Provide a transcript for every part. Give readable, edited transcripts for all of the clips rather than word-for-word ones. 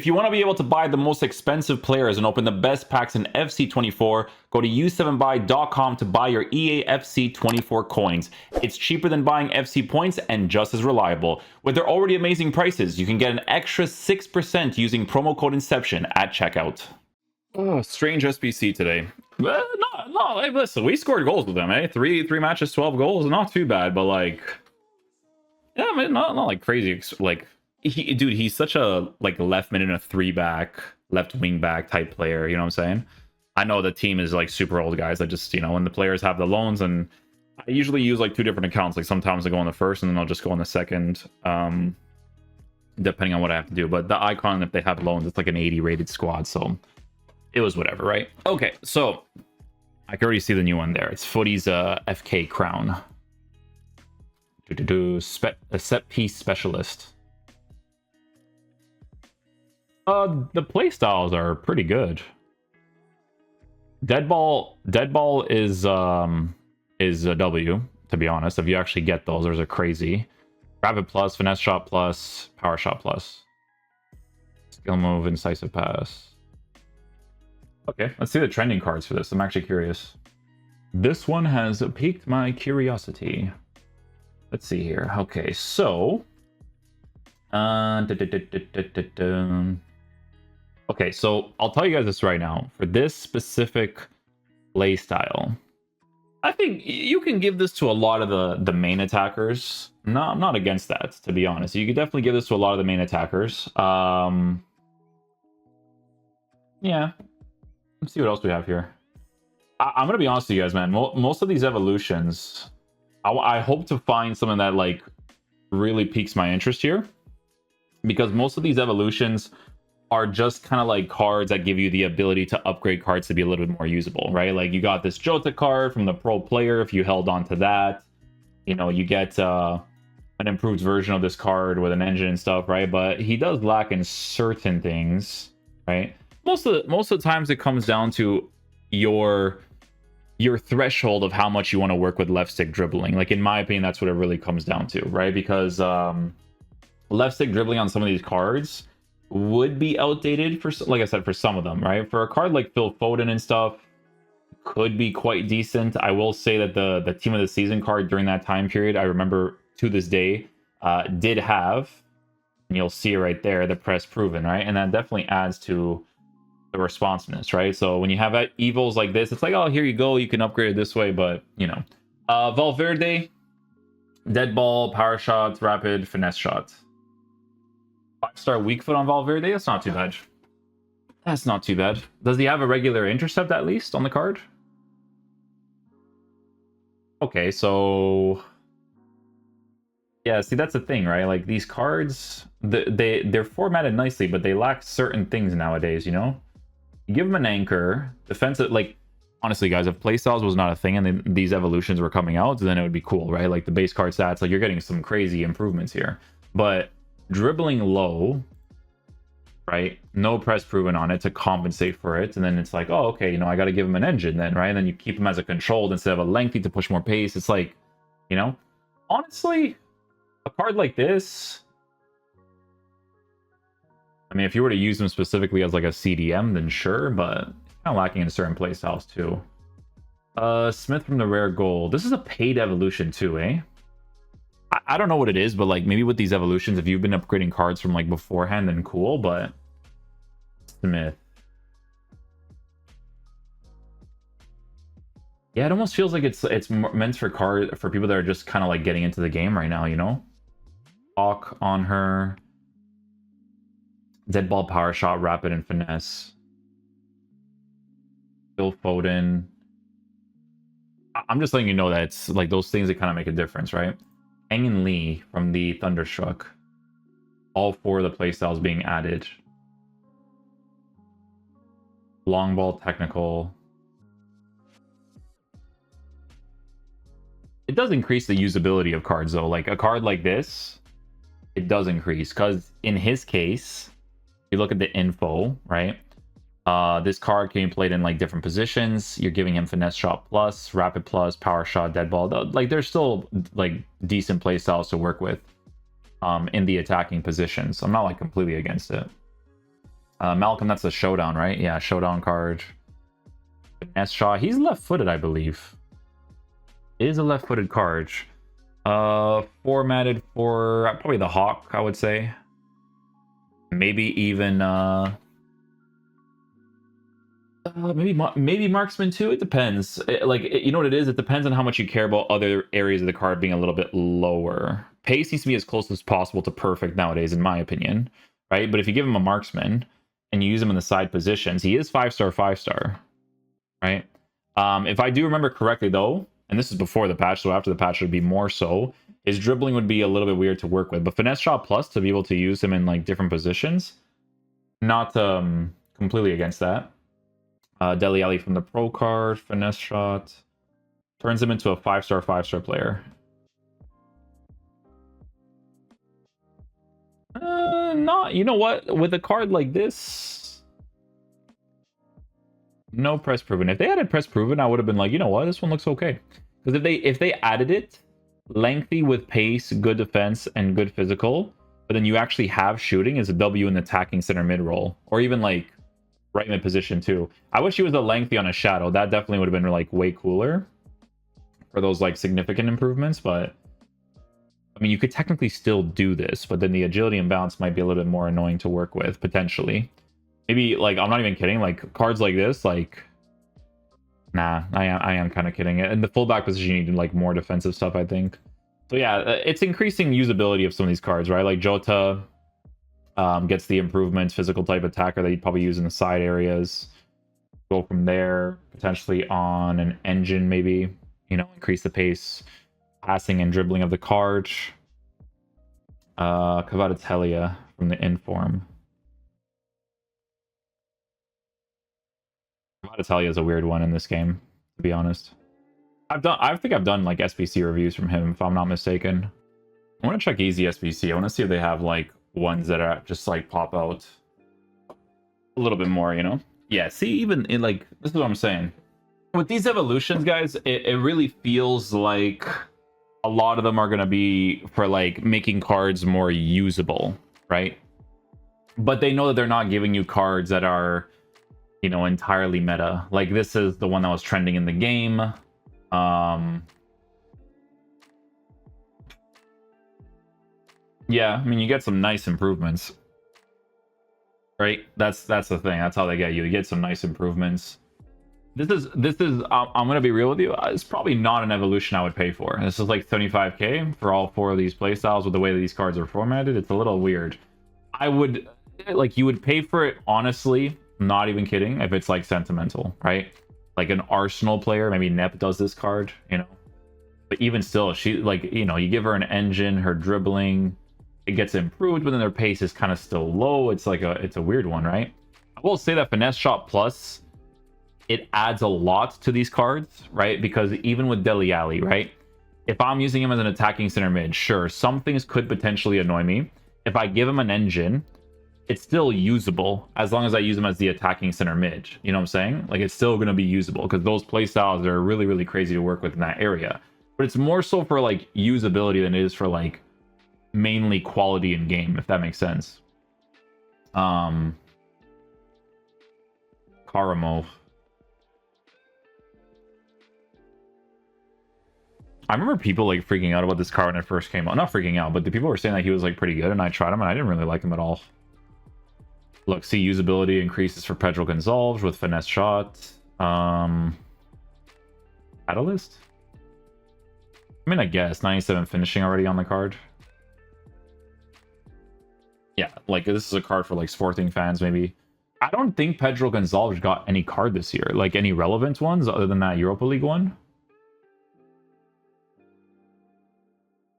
If you want to be able to buy the most expensive players and open the best packs in FC24, go to u7buy.com to buy your EA FC24 coins. It's cheaper than buying FC points and just as reliable. With their already amazing prices, you can get an extra 6% using promo code Inception at checkout. Oh, strange SBC today. No, hey, listen, we scored goals with them, eh? Three matches, 12 goals, not too bad, but like, yeah, I mean, not like crazy, like. Dude, he's such a like left mid and a 3-back, left wing back type player. You know what I'm saying? I know the team is like super old guys. I just, you know, when the players have the loans, and I usually use like 2 different accounts. Like sometimes I go on the first and then I'll just go on the second, depending on what I have to do. But the icon, if they have loans, it's like an 80 rated squad. So it was whatever, right? Okay, so I can already see the new one there. It's FUTTIES FK Crown. A set piece specialist. The playstyles are pretty good. Deadball is a W, to be honest. If you actually get those are crazy. Rapid plus, finesse shot plus, power shot plus. Skill move, incisive pass. Okay, let's see the trending cards for this. I'm actually curious. This one has piqued my curiosity. Let's see here. Okay, so okay, so I'll tell you guys this right now. For this specific play style, I think you can give this to a lot of the main attackers. No, I'm not against that, to be honest. You could definitely give this to a lot of the main attackers. Yeah. Let's see what else we have here. I'm going to be honest with you guys, man. Most of these evolutions, I hope to find something that like really piques my interest here. Because most of these evolutions are just kind of like cards that give you the ability to upgrade cards to be a little bit more usable, right? Like you got this Jota card from the pro player. If you held on to that, you know, you get an improved version of this card with an engine and stuff, right? But he does lack in certain things, right? Most of the times it comes down to your threshold of how much you want to work with left stick dribbling. Like in my opinion, that's what it really comes down to, right? Because left stick dribbling on some of these cards would be outdated for, like I said, for some of them, right? For a card like Phil Foden and stuff, could be quite decent. I will say that the team of the season card during that time period, I remember to this day, did have, and you'll see it right there, the press proven, right? And that definitely adds to the responsiveness, right? So when you have evils like this, it's like, oh, here you go, you can upgrade it this way, but you know. Valverde, dead ball, power shots, rapid, finesse shots. 5-star weak foot on Valverde. That's not too bad. That's not too bad. Does he have a regular intercept at least on the card? Okay, so yeah, see, that's the thing, right? Like these cards, they're formatted nicely, but they lack certain things nowadays, you know? You give them an anchor, defensive, like honestly, guys, if playstyles was not a thing and these evolutions were coming out, then it would be cool, right? Like the base card stats, like you're getting some crazy improvements here. But dribbling low, right? No press proven on it to compensate for it. And then it's like, oh, okay, you know, I got to give him an engine then, right? And then you keep him as a controlled instead of a lengthy to push more pace. It's like, you know, honestly, a card like this, I mean, if you were to use them specifically as like a CDM, then sure, but kind of lacking in certain playstyles too. Smith from the rare gold. This is a paid evolution too, eh? I don't know what it is, but like maybe with these evolutions, if you've been upgrading cards from like beforehand, then cool, but Smith. Yeah, it almost feels like it's meant for people that are just kind of like getting into the game right now, you know? Hawk on her. Dead ball, power shot, rapid, and finesse. Phil Foden. I'm just letting you know that it's like those things that kind of make a difference, right? Hangin Lee from the Thunderstruck. All 4 of the playstyles being added. Long ball, technical. It does increase the usability of cards though. Like a card like this, it does increase because in his case, you look at the info, right? This card can be played in like different positions. You're giving him finesse shot plus, rapid plus, power shot, dead ball. Like there's still like decent play styles to work with in the attacking positions. I'm not like completely against it. Malcolm, that's a showdown, right? Yeah, showdown card. Finesse shot. He's left-footed, I believe. It is a left-footed card. Formatted for probably the Hawk, I would say. Maybe even maybe marksman too. It depends. You know what it is. It depends on how much you care about other areas of the card being a little bit lower. Pace needs to be as close as possible to perfect nowadays, in my opinion. Right, but if you give him a marksman and you use him in the side positions, he is 5-star, 5-star. Right. If I do remember correctly, though, and this is before the patch, so after the patch it would be more so. His dribbling would be a little bit weird to work with, but finesse shot plus to be able to use him in like different positions. Not completely against that. Dele Alli from the pro card, finesse shot. Turns him into a 5-star, 5-star player. Not, you know what? With a card like this, no press proven. If they added press proven, I would have been like, you know what? This one looks okay. Because if they added it, lengthy with pace, good defense, and good physical, but then you actually have shooting as a W in the attacking center mid role, or even like right mid position too. I wish he was a lengthy on a shadow. That definitely would have been like way cooler for those like significant improvements. But I mean, you could technically still do this, but then the agility and balance might be a little bit more annoying to work with potentially. Maybe like, I'm not even kidding, like cards like this, like, nah, I am kind of kidding. And the fullback position, you need like more defensive stuff, I think. So yeah, it's increasing usability of some of these cards, right? Like Jota gets the improvements, physical type attacker that you'd probably use in the side areas. Go from there, potentially on an engine, maybe, you know, increase the pace, passing and dribbling of the card. Kvaratskhelia from the inform. Kvaratskhelia is a weird one in this game, to be honest. I think I've done like SBC reviews from him, if I'm not mistaken. I want to check easy SBC. I want to see if they have like ones that are just like pop out a little bit more, you know? Yeah, see, even in like, this is what I'm saying. With these evolutions, guys, it really feels like a lot of them are going to be for like making cards more usable, right? But they know that they're not giving you cards that are, you know, entirely meta. Like this is the one that was trending in the game. Yeah, I mean, you get some nice improvements, right? That's the thing. That's how they get you. You get some nice improvements. This is I'm gonna be real with you. It's probably not an evolution I would pay for. This is like 75k for all 4 of these playstyles with the way that these cards are formatted. It's a little weird. I would like, you would pay for it, honestly, not even kidding, if it's like sentimental, right? Like an Arsenal player, maybe Nep does this card, you know. But even still, she, like, you know, you give her an engine, her dribbling, it gets improved, but then their pace is kind of still low. It's like it's a weird one, right? I will say that finesse shot plus, it adds a lot to these cards, right? Because even with Dele Alli, right? If I'm using him as an attacking center mid, sure, some things could potentially annoy me. If I give him an engine, it's still usable as long as I use him as the attacking center mid. You know what I'm saying? Like, it's still going to be usable because those playstyles are really, really crazy to work with in that area. But it's more so for like usability than it is for like mainly quality in game, if that makes sense. Karamov. I remember people like freaking out about this card when it first came out. Not freaking out, but the people were saying that he was like pretty good, and I tried him and I didn't really like him at all. Look, see, usability increases for Pedro Gonzalez with finesse shot. Catalyst? I mean, I guess 97 finishing already on the card. Yeah, like this is a card for like Sporting fans, maybe. I don't think Pedro Gonzalez got any card this year, like any relevant ones other than that Europa League one.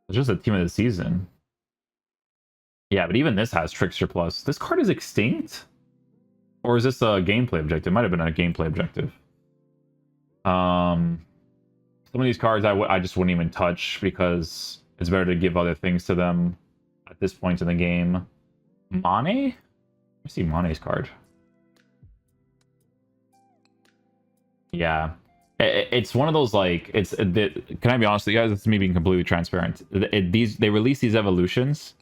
It's just a team of the season. Yeah, but even this has Trickster Plus. This card is extinct? Or is this a gameplay objective? It might have been a gameplay objective. Some of these cards I just wouldn't even touch because it's better to give other things to them at this point in the game. Mane? Let me see Mane's card. Yeah. It's one of those, like, can I be honest with you guys? It's me being completely transparent. They release these evolutions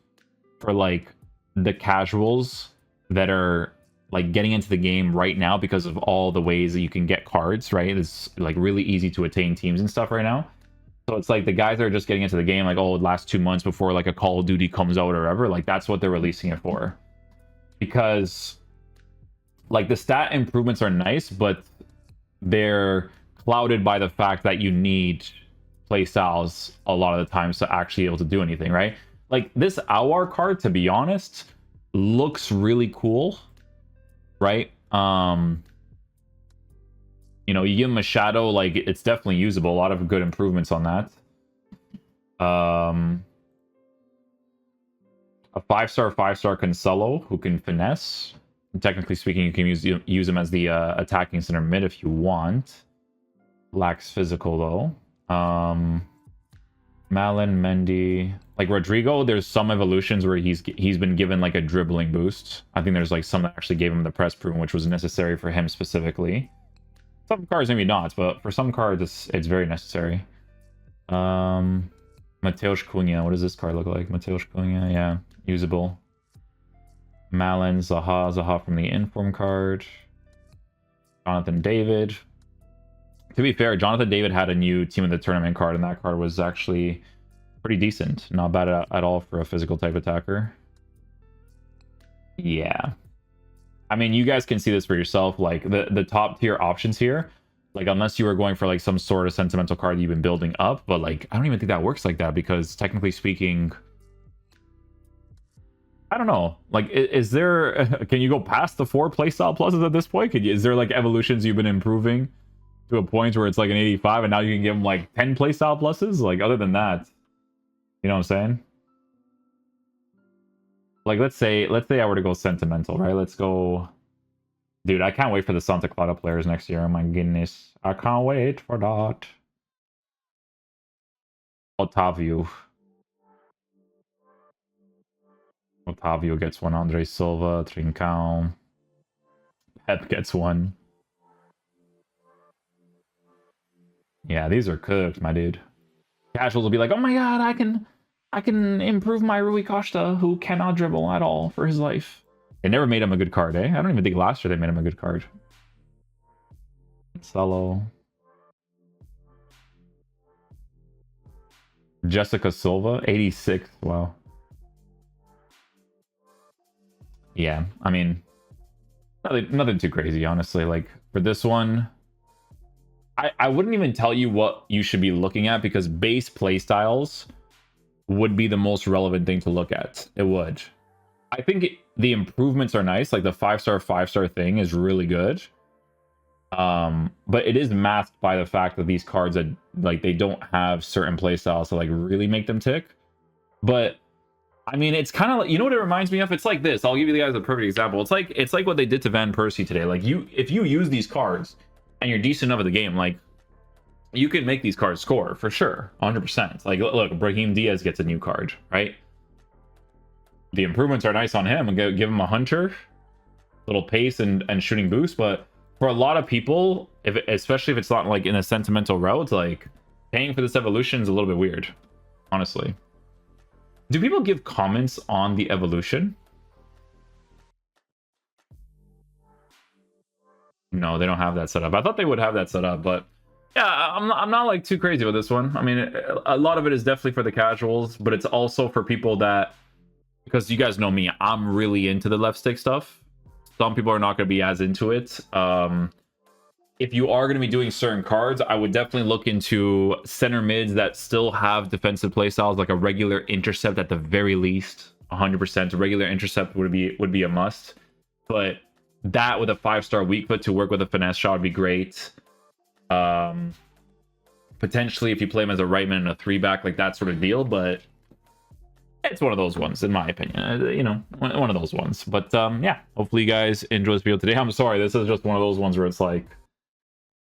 for like the casuals that are like getting into the game right now because of all the ways that you can get cards, right? It's like really easy to attain teams and stuff right now. So it's like the guys that are just getting into the game, like, oh, last 2 months before like a Call of Duty comes out or whatever, like that's what they're releasing it for. Because like the stat improvements are nice, but they're clouded by the fact that you need playstyles a lot of the times to actually be able to do anything, right? Like this Awar card, to be honest, looks really cool, right? You know, you give him a shadow, like it's definitely usable. A lot of good improvements on that. A 5-star Cancelo who can finesse. Technically speaking, you can use him as the attacking center mid if you want. Lacks physical though. Malin, Mendy, like Rodrigo. There's some evolutions where he's been given like a dribbling boost. I think there's like some that actually gave him the press prune, which was necessary for him specifically. Some cards maybe not, but for some cards it's very necessary. Mateusz Cunha. What does this card look like? Mateusz Cunha, yeah, usable. Malin, Zaha from the inform card. Jonathan David. To be fair, Jonathan David had a new team of the tournament card, and that card was actually pretty decent. Not bad at all for a physical type attacker. Yeah. I mean, you guys can see this for yourself. Like, the top tier options here, like, unless you were going for, like, some sort of sentimental card that you've been building up, but, like, I don't even think that works like that, because technically speaking, I don't know. Like, is there... Can you go past the 4 playstyle pluses at this point? Is there, like, evolutions you've been improving to a point where it's like an 85 and now you can give them like 10 playstyle pluses? Like, other than that, you know what I'm saying? Like, let's say I were to go sentimental, right? Let's go... Dude, I can't wait for the Santa Clara players next year. Oh my goodness. I can't wait for that. Otavio gets one. Andre Silva, Trincão. Pep gets one. Yeah, these are cooked, my dude. Casuals will be like, oh my god, I can improve my Rui Costa, who cannot dribble at all for his life. They never made him a good card, eh? I don't even think last year they made him a good card. Salo. Jessica Silva, 86. Wow. Yeah, I mean, nothing too crazy, honestly. Like, for this one, I wouldn't even tell you what you should be looking at, because base playstyles would be the most relevant thing to look at. It would. I think the improvements are nice. Like the 5-star thing is really good. But it is masked by the fact that these cards are like, they don't have certain playstyles to like really make them tick. But I mean, it's kind of like, you know what it reminds me of? It's like this. I'll give you guys a perfect example. It's like what they did to Van Persie today. Like, if you use these cards and you're decent enough at the game, like, you can make these cards score for sure, 100%. Like, look, Brahim Diaz gets a new card, right? The improvements are nice on him, and give him a hunter, little pace and shooting boost. But for a lot of people, especially if it's not like in a sentimental route, like paying for this evolution is a little bit weird, honestly. Do people give comments on the evolution? No, they don't have that set up. I thought they would have that set up, but yeah, I'm not like too crazy with this one. I mean, a lot of it is definitely for the casuals, but it's also for people that, because you guys know me, I'm really into the left stick stuff. Some people are not going to be as into it. If you are going to be doing certain cards, I would definitely look into center mids that still have defensive playstyles, like a regular intercept at the very least. 100% a regular intercept would be a must. But that with a 5-star weak foot to work with a finesse shot would be great. Potentially if you play him as a right man and a 3-back, like that sort of deal, but it's one of those ones, in my opinion. You know, one of those ones. But yeah, hopefully you guys enjoy this video today. I'm sorry, this is just one of those ones where it's like,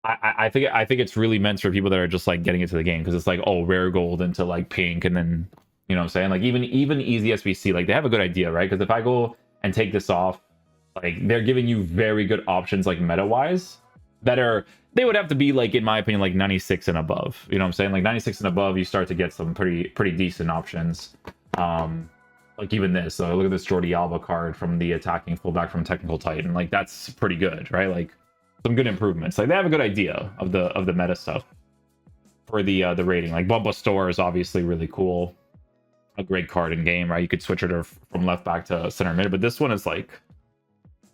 I think it's really meant for people that are just like getting into the game, because it's like, oh, rare gold into like pink, and then, you know what I'm saying, like even easy SBC, like they have a good idea, right? Because if I go and take this off, like they're giving you very good options, like meta wise, they would have to be like, in my opinion, like 96 and above. You know what I'm saying? Like 96 and above, you start to get some pretty decent options. Like even this, so look at this Jordi Alba card from the attacking fullback from Technical Titan. Like that's pretty good, right? Like some good improvements. Like they have a good idea of the meta stuff for the rating. Like Bumba Store is obviously really cool, a great card in game, right? You could switch it from left back to center mid, but this one is like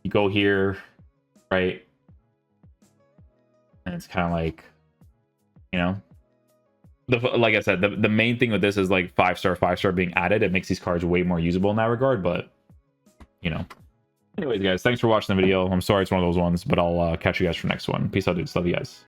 you go here, right? And it's kind of like, you know, like I said, the main thing with this is like 5-star being added. It makes these cards way more usable in that regard, but you know. Anyways, guys, thanks for watching the video. I'm sorry it's one of those ones, but I'll catch you guys for next one. Peace out, dudes. Love you guys.